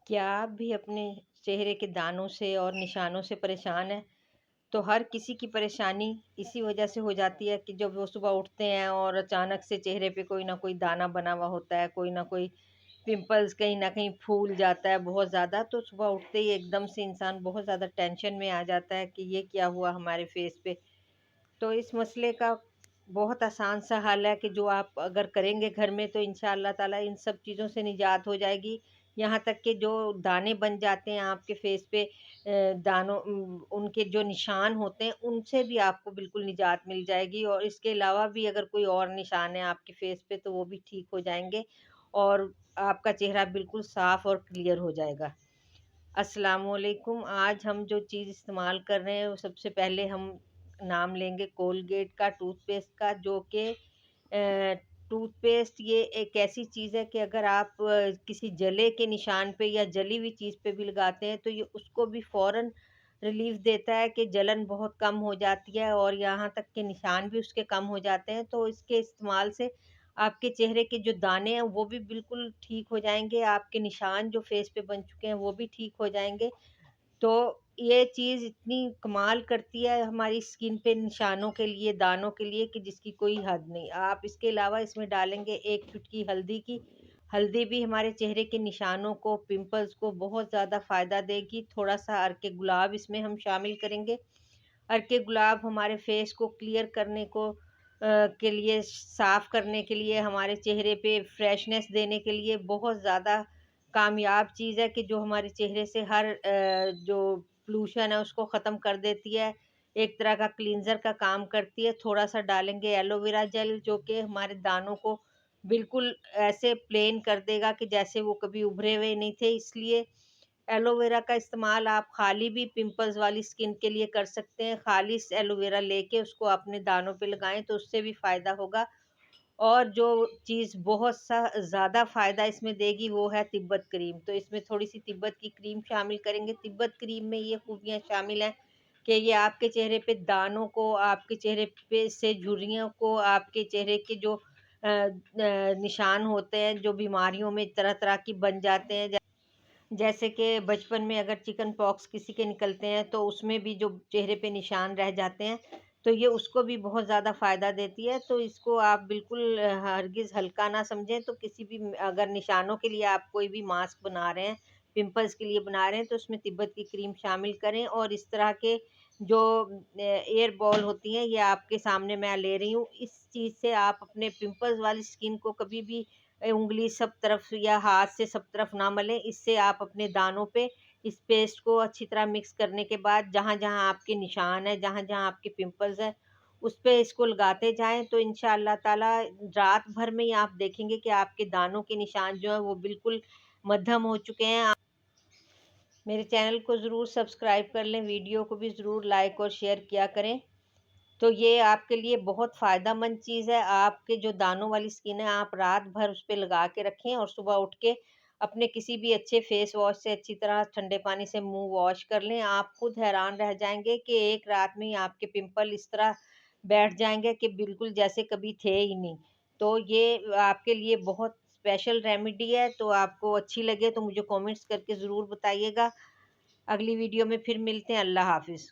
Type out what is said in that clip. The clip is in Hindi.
क्या आप भी अपने चेहरे के दानों से और निशानों से परेशान हैं? तो हर किसी की परेशानी इसी वजह से हो जाती है कि जब वो सुबह उठते हैं और अचानक से चेहरे पे कोई ना कोई दाना बना हुआ होता है, कोई ना कोई पिंपल्स कहीं न कहीं फूल जाता है बहुत ज़्यादा, तो सुबह उठते ही एकदम से इंसान बहुत ज़्यादा टेंशन में आ जाता है कि ये क्या हुआ हमारे फेस पे। तो इस मसले का बहुत आसान सा हल है कि जो आप अगर करेंगे घर में तो इंशाअल्लाह ताला इन सब चीज़ों से निजात हो जाएगी। यहाँ तक कि जो दाने बन जाते हैं आपके फेस पे उनके जो निशान होते हैं उनसे भी आपको बिल्कुल निजात मिल जाएगी और इसके अलावा भी अगर कोई और निशान है आपके फेस पे तो वो भी ठीक हो जाएँगे और आपका चेहरा बिल्कुल साफ और क्लियर हो जाएगा। अस्सलामु अलैकुम। आज हम जो चीज़ इस्तेमाल कर रहे हैं, वो सबसे पहले हम नाम लेंगे कोलगेट का टूथपेस्ट का, जो कि टूथपेस्ट ये एक ऐसी चीज़ है कि अगर आप किसी जले के निशान पे या जली हुई चीज़ पे भी लगाते हैं, तो ये उसको भी फ़ौरन रिलीफ़ देता है कि जलन बहुत कम हो जाती है और यहाँ तक के निशान भी उसके कम हो जाते हैं। तो इसके इस्तेमाल से आपके चेहरे के जो दाने हैं वो भी बिल्कुल ठीक हो जाएँगे, आपके निशान जो फ़ेस पे बन चुके हैं वो भी ठीक हो जाएँगे। तो ये चीज़ इतनी कमाल करती है हमारी स्किन पे निशानों के लिए, दानों के लिए कि जिसकी कोई हद नहीं। आप इसके अलावा इसमें डालेंगे 1 चुटकी हल्दी की। हल्दी भी हमारे चेहरे के निशानों को, पिंपल्स को बहुत ज़्यादा फ़ायदा देगी। थोड़ा-सा अर्के गुलाब इसमें हम शामिल करेंगे। अर्के गुलाब हमारे फेस को क्लियर करने के लिए, साफ करने के लिए, हमारे चेहरे पे फ्रेशनेस देने के लिए बहुत ज़्यादा कामयाब चीज़ है कि जो हमारे चेहरे से हर जो पोल्यूशन है उसको ख़त्म कर देती है। एक तरह का क्लींज़र का काम करती है। थोड़ा-सा डालेंगे एलोवेरा जेल, जो कि हमारे दानों को बिल्कुल ऐसे प्लेन कर देगा कि जैसे वो कभी उभरे हुए नहीं थे। इसलिए एलोवेरा का इस्तेमाल आप खाली भी पिंपल्स वाली स्किन के लिए कर सकते हैं। खालिस एलोवेरा लेके उसको अपने दानों पे लगाएँ तो उससे भी फ़ायदा होगा। और जो चीज़ बहुत सा ज़्यादा फ़ायदा इसमें देगी वो है तिब्बत क्रीम। तो इसमें थोड़ी-सी तिब्बत की क्रीम शामिल करेंगे। तिब्बत क्रीम में ये खूबियाँ शामिल हैं कि ये आपके चेहरे पे दानों को, आपके चेहरे पे से झुर्रियों को, आपके चेहरे के जो निशान होते हैं, जो बीमारियों में तरह-तरह की बन जाते हैं, जैसे कि बचपन में अगर चिकन पॉक्स किसी के निकलते हैं तो उसमें भी जो चेहरे पे निशान रह जाते हैं, तो ये उसको भी बहुत ज़्यादा फ़ायदा देती है। तो इसको आप बिल्कुल हरगिज़ हल्का ना समझें। तो किसी भी अगर निशानों के लिए आप कोई भी मास्क बना रहे हैं, पिंपल्स के लिए बना रहे हैं, तो उसमें तिब्बत की क्रीम शामिल करें और इस तरह के जो एयर बॉल होती हैं, ये आपके सामने मैं ले रही हूँ। इस चीज़ से आप अपने पिंपल्स वाली स्किन को कभी भी उँगली सब तरफ या हाथ से सब तरफ ना मलें। इससे आप अपने दानों पे इस पेस्ट को अच्छी तरह मिक्स करने के बाद जहाँ-जहाँ आपके निशान हैं, जहाँ-जहाँ आपके पिंपल्स हैं, उस पे इसको लगाते जाएँ तो इंशाअल्लाह ताला रात भर में ही आप देखेंगे कि आपके दानों के निशान जो हैं वो बिल्कुल मद्धम हो चुके हैं। मेरे चैनल को ज़रूर सब्सक्राइब कर लें, वीडियो को भी ज़रूर लाइक और शेयर किया करें। तो ये आपके लिए बहुत फ़ायदेमंद चीज़ है। आपके जो दानों वाली स्किन है, आप रात भर उस पे लगा के रखें और सुबह उठ के अपने किसी भी अच्छे फेस वॉश से अच्छी तरह ठंडे पानी से मुँह वॉश कर लें। आप खुद हैरान रह जाएँगे कि एक रात में ही आपके पिंपल इस तरह बैठ जाएँगे कि बिल्कुल जैसे कभी थे ही नहीं। तो ये आपके लिए बहुत स्पेशल रेमेडी है, तो आपको अच्छी लगे तो मुझे कमेंट्स करके ज़रूर बताइएगा। अगली वीडियो में फिर मिलते हैं। अल्लाह हाफ़िज़।